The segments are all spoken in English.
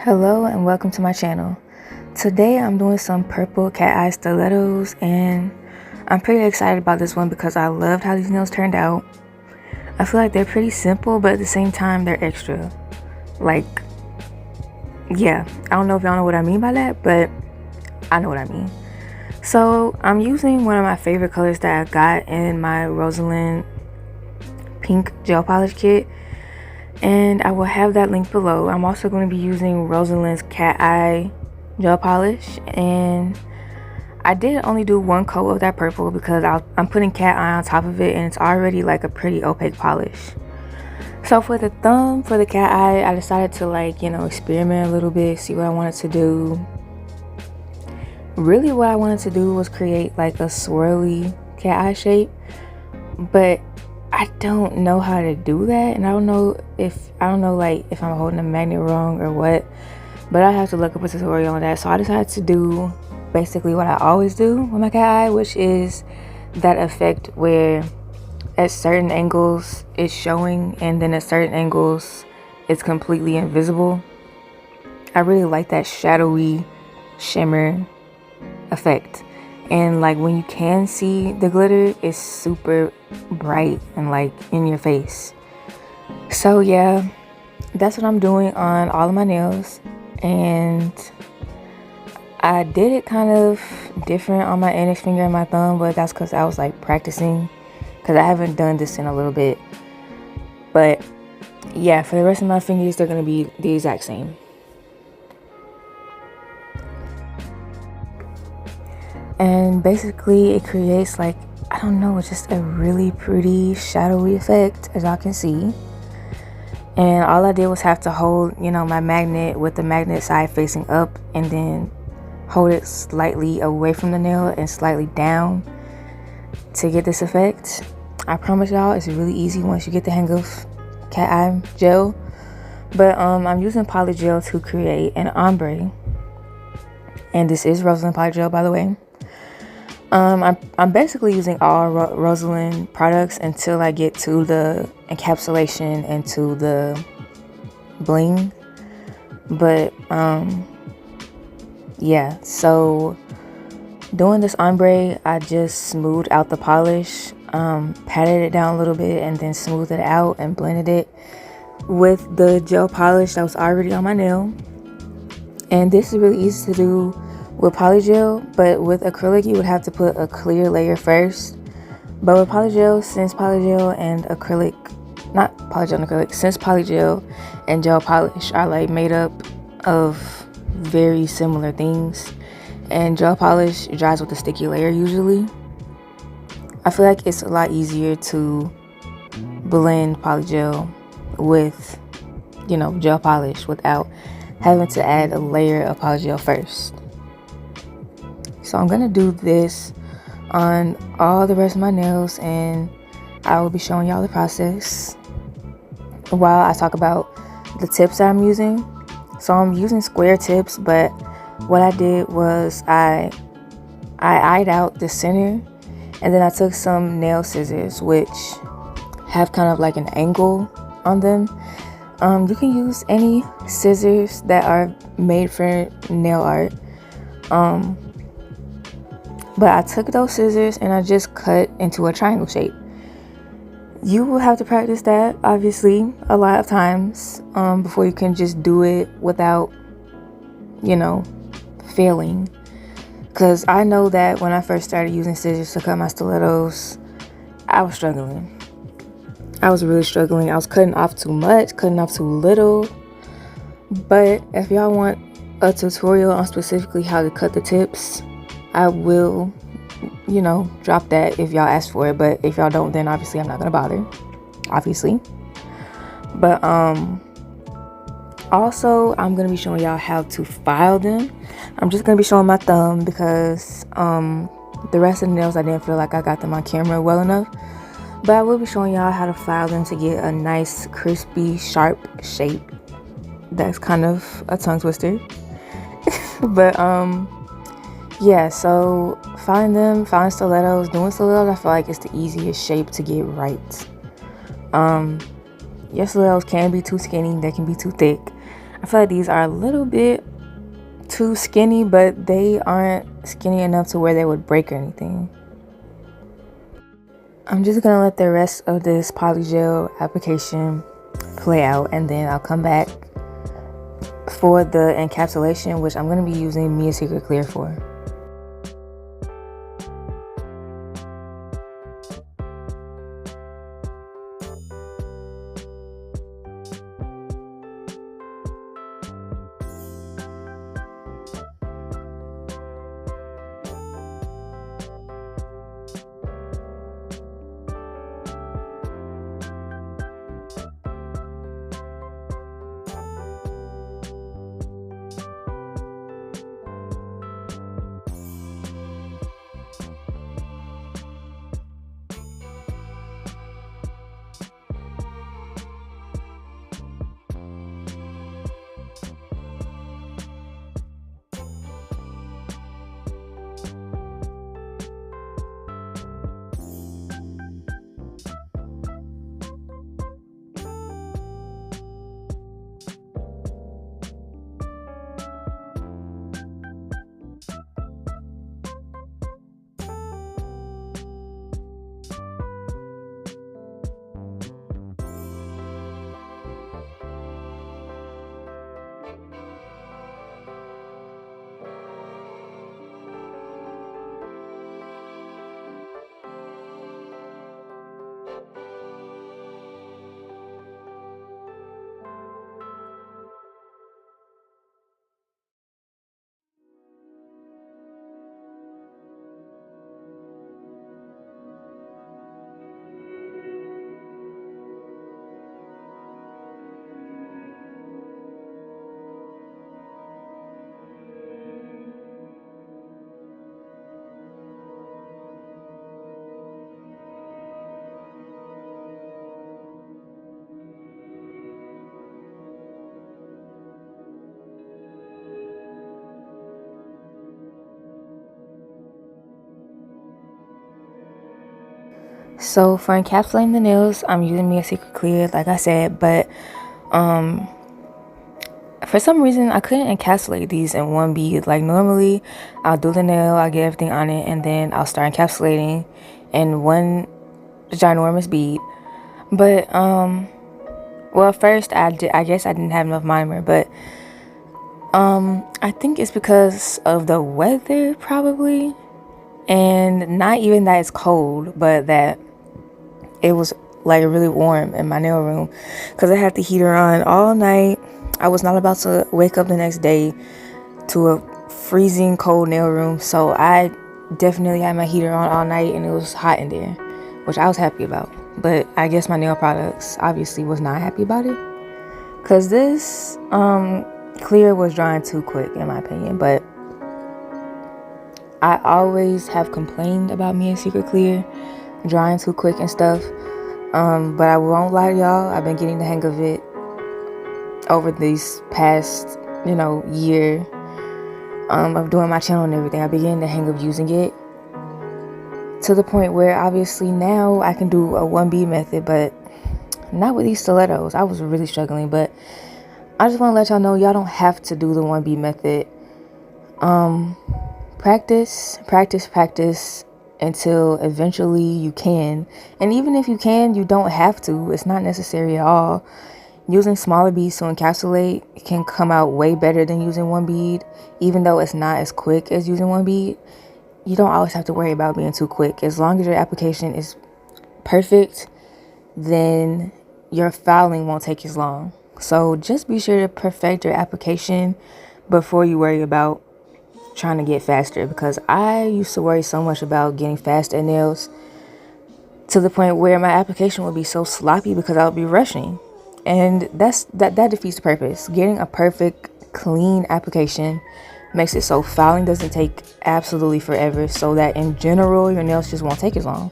Hello and welcome to my channel. Today I'm doing some purple cat eye stilettos and I'm pretty excited about this one because I loved how these nails turned out. I feel like they're pretty simple, but at the same time they're extra. Like, yeah, I don't know if y'all know what I mean by that, but I know what I mean. So I'm using one of my favorite colors that I got in my Rosalind pink gel polish kit, and I will have that link below. I'm also going to be using Rosalind's cat eye gel polish, and I did only do one coat of that purple because I'm putting cat eye on top of it and it's already like a pretty opaque polish. So for the thumb, for the cat eye, I decided to experiment a little bit, see what I wanted to do. Really what I wanted to do was create like a swirly cat eye shape, but I don't know how to do that, and I don't know if I'm holding the magnet wrong or what, but I have to look up a tutorial on that. So I decided to do basically what I always do with my cat eye, which is that effect where at certain angles it's showing and then at certain angles it's completely invisible. I really like that shadowy shimmer effect, and like when you can see the glitter, it's super bright and like in your face. So yeah, that's what I'm doing on all of my nails, and I did it kind of different on my index finger and my thumb, but that's because I was like practicing, because I haven't done this in a little bit. But yeah, for the rest of my fingers, they're going to be the exact same. And basically it creates like, I don't know, it's just a really pretty shadowy effect, as y'all can see. And all I did was have to hold, my magnet with the magnet side facing up, and then hold it slightly away from the nail and slightly down to get this effect. I promise y'all it's really easy once you get the hang of cat eye gel. But I'm using Polygel to create an ombre, and this is Rosalind Polygel, by the way. I'm basically using all Rosalind products until I get to the Encapsulation and to the Bling. But yeah, so doing this ombre, I just smoothed out the polish, patted it down a little bit, and then smoothed it out and blended it with the gel polish that was already on my nail. And this is really easy to do with polygel, but with acrylic you would have to put a clear layer first. But with polygel, since polygel and gel polish are like made up of very similar things, and gel polish dries with a sticky layer usually, I feel like it's a lot easier to blend polygel with gel polish without having to add a layer of polygel first. So I'm gonna do this on all the rest of my nails, and I will be showing y'all the process while I talk about the tips that I'm using. So I'm using square tips, but what I did was I eyed out the center, and then I took some nail scissors which have kind of like an angle on them. You can use any scissors that are made for nail art. But I took those scissors and I just cut into a triangle shape. You will have to practice that, obviously, a lot of times before you can just do it without, failing. Because I know that when I first started using scissors to cut my stilettos, I was struggling. I was really struggling. I was cutting off too much, cutting off too little. But if y'all want a tutorial on specifically how to cut the tips, I will, drop that if y'all ask for it. But if y'all don't, then obviously I'm not gonna bother, obviously. But also I'm gonna be showing y'all how to file them. I'm just gonna be showing my thumb because the rest of the nails I didn't feel like I got them on camera well enough. But I will be showing y'all how to file them to get a nice crispy sharp shape. That's kind of a tongue twister. But yeah, so filing stilettos, doing stilettos, I feel like it's the easiest shape to get right. Your stilettos can be too skinny, they can be too thick. I feel like these are a little bit too skinny, but they aren't skinny enough to where they would break or anything. I'm just gonna let the rest of this polygel application play out, and then I'll come back for the encapsulation, which I'm gonna be using Mia Secret Clear for. So for encapsulating the nails, I'm using Mia Secret Clear, like I said, but for some reason I couldn't encapsulate these in one bead. Like normally I'll do the nail, I'll get everything on it, and then I'll start encapsulating in one ginormous bead. But well, first I guess I didn't have enough monomer, but I think it's because of the weather probably, and not even that it's cold, but that it was like really warm in my nail room because I had the heater on all night. I was not about to wake up the next day to a freezing cold nail room, so I definitely had my heater on all night and it was hot in there, which I was happy about. But I guess my nail products obviously was not happy about it because this clear was drying too quick in my opinion. But I always have complained about Mia Secret Clear drying too quick and stuff, but I won't lie to y'all, I've been getting the hang of it over these past year of doing my channel and everything. I've been getting the hang of using it to the point where obviously now I can do a 1B method, but not with these stilettos. I was really struggling, but I just want to let y'all know y'all don't have to do the 1B method. Practice until eventually you can. And even if you can, you don't have to. It's not necessary at all. Using smaller beads to encapsulate can come out way better than using one bead, even though it's not as quick as using one bead. You don't always have to worry about being too quick. As long as your application is perfect, then your filing won't take as long. So just be sure to perfect your application before you worry about trying to get faster, because I used to worry so much about getting fast at nails to the point where my application would be so sloppy because I would be rushing, and that defeats the purpose. Getting a perfect clean application makes it so filing doesn't take absolutely forever, so that in general your nails just won't take as long.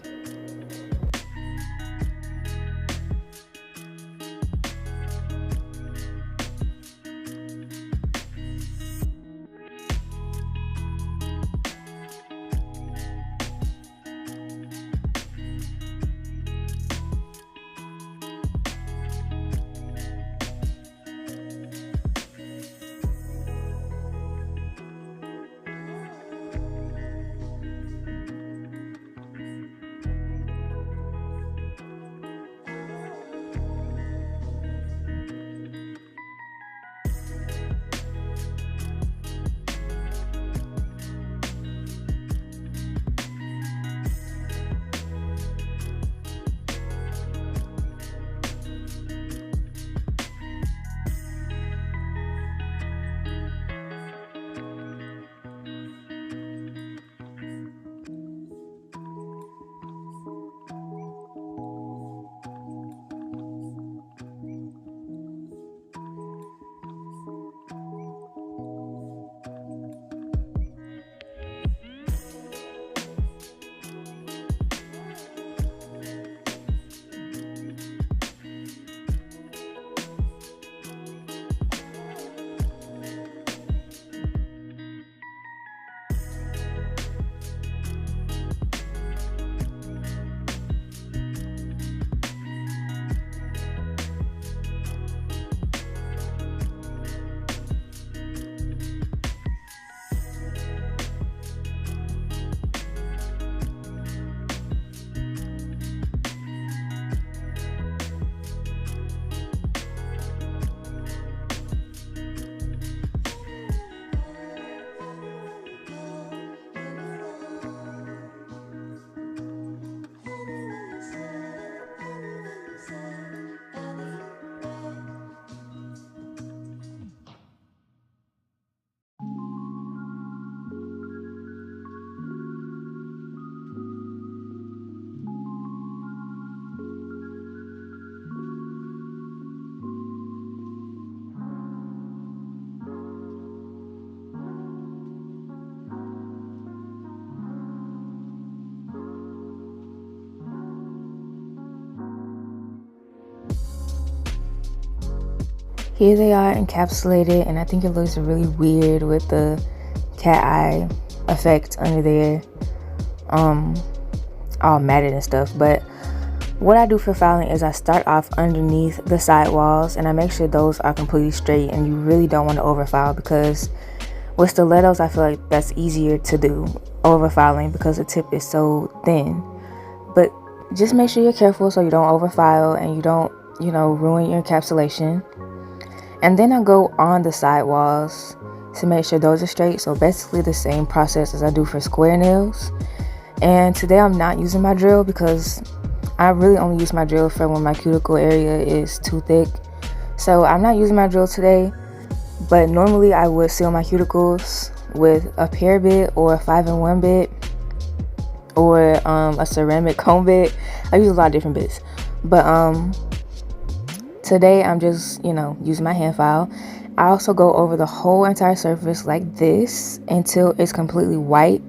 here they are encapsulated, and I think it looks really weird with the cat eye effect under there, all matted and stuff. But what I do for filing is I start off underneath the side walls and I make sure those are completely straight, and you really don't want to overfile, because with stilettos I feel like that's easier to do, overfiling, because the tip is so thin. But just make sure you're careful so you don't overfile and you don't, ruin your encapsulation. And then I go on the side walls to make sure those are straight. So basically the same process as I do for square nails. And today I'm not using my drill because I really only use my drill for when my cuticle area is too thick. So I'm not using my drill today, but normally I would seal my cuticles with a pear bit or a 5-in-1 bit or a ceramic comb bit. I use a lot of different bits, but today I'm just using my hand file. I also go over the whole entire surface like this until it's completely white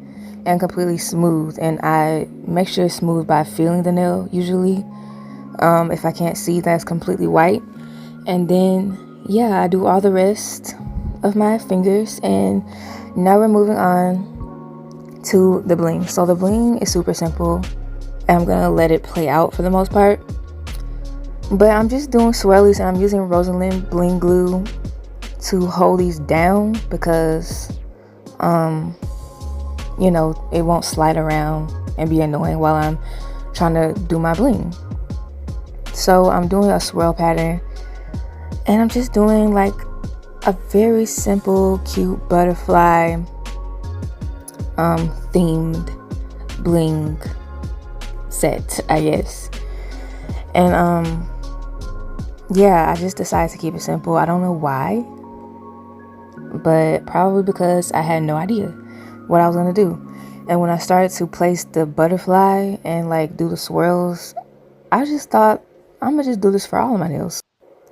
and completely smooth, and I make sure it's smooth by feeling the nail usually, if I can't see that's completely white. And then I do all the rest of my fingers. And now we're moving on to the bling. So the bling is super simple, and I'm gonna let it play out for the most part, but I'm just doing swirlies, and I'm using Rosalind bling glue to hold these down because it won't slide around and be annoying while I'm trying to do my bling. So I'm doing a swirl pattern, and I'm just doing like a very simple cute butterfly themed bling set, I guess. And I just decided to keep it simple. I don't know why, but probably because I had no idea what I was gonna do. And when I started to place the butterfly and like do the swirls, I just thought I'm gonna just do this for all of my nails.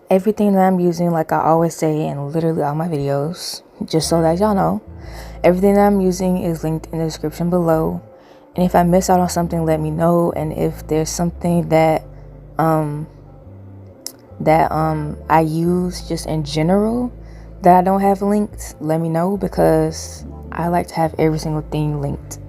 Everything that I'm using, like I always say in literally all my videos, just so that y'all know, everything that I'm using is linked in the description below. And if I miss out on something, let me know. And if there's something that I use just in general that I don't have linked, let me know, because I like to have every single thing linked.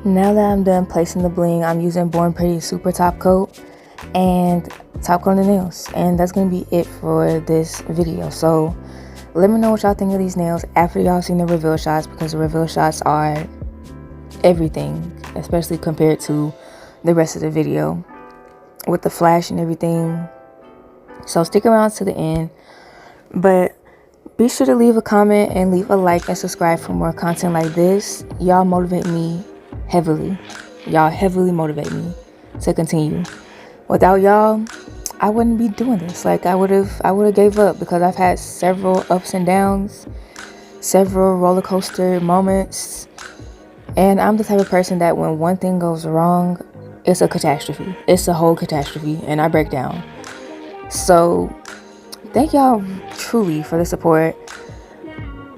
Now that I'm done placing the bling, I'm using Born Pretty Super Top Coat and top coat on the nails. And that's going to be it for this video. So let me know what y'all think of these nails after y'all seen the reveal shots, because the reveal shots are everything, especially compared to the rest of the video with the flash and everything. So stick around to the end, but be sure to leave a comment and leave a like and subscribe for more content like this. Y'all motivate me heavily. Y'all heavily motivate me to continue. Without y'all, I wouldn't be doing this. Like, I would have gave up, because I've had several ups and downs, several roller coaster moments, and I'm the type of person that when one thing goes wrong, it's a catastrophe. It's a whole catastrophe, and I break down. So thank y'all truly for the support.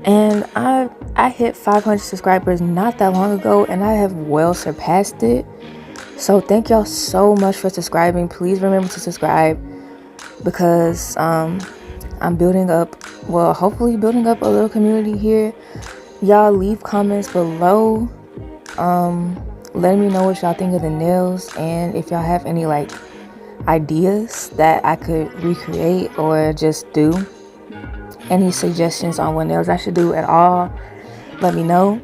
And I hit 500 subscribers not that long ago, and I have well surpassed it. So thank y'all so much for subscribing. Please remember to subscribe, because I'm building up, well, hopefully building up a little community here. Y'all leave comments below, letting me know what y'all think of the nails, and if y'all have any like ideas that I could recreate or just do, any suggestions on what nails I should do at all, let me know.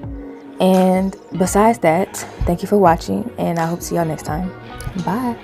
And besides that, thank you for watching, and I hope to see y'all next time. Bye.